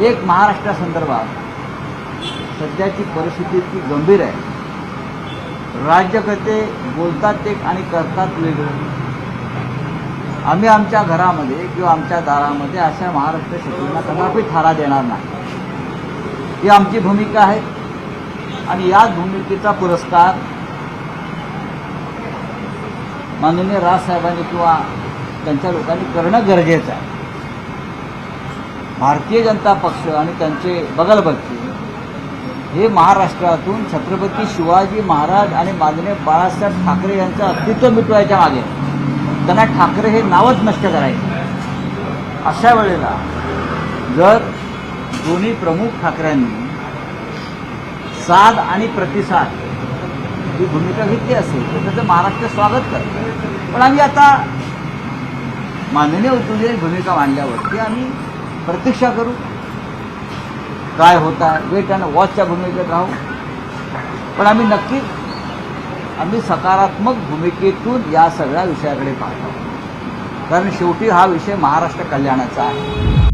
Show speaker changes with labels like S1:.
S1: एक महाराष्ट्रासंदर्भात सध्याची परिस्थिती इतकी गंभीर आहे. राज्यकर्ते बोलतात एक आणि करतात वेगळं. आम्ही आमच्या घरामध्ये किंवा आमच्या दारामध्ये अशा महाराष्ट्र शत्रूंना कदापि थारा देणार नाही. ही आमची भूमिका आहे आणि याच भूमिकेचा पुरस्कार माननीय राजसाहेबांनी किंवा त्यांच्या लोकांनी करणं गरजेचं आहे. भारतीय जनता पक्ष आणि त्यांचे बगलबच्चे हे महाराष्ट्रातून छत्रपती शिवाजी महाराज आणि माननीय बाळासाहेब ठाकरे यांचं अस्तित्व मिटवायच्या मागे त्यांना ठाकरे हे नावच नष्ट करायचं. अशा वेळेला जर दोन्ही प्रमुख ठाकरेंनी साथ आणि प्रतिसाद ही भूमिका घेतली असेल तर त्याचं महाराष्ट्र स्वागत करतं. पण आम्ही आता माननीय उद्धवजींनी भूमिका मांडल्यावरती आम्ही प्रतीक्षा करू काय होत आहे. वेट अँड वॉचच्या भूमिकेत राहू. पण आम्ही नक्कीच सकारात्मक भूमिकेतून या सगळ्या विषयाकडे पाहतो. कारण शेवटी हा विषय महाराष्ट्र कल्याणाचा आहे.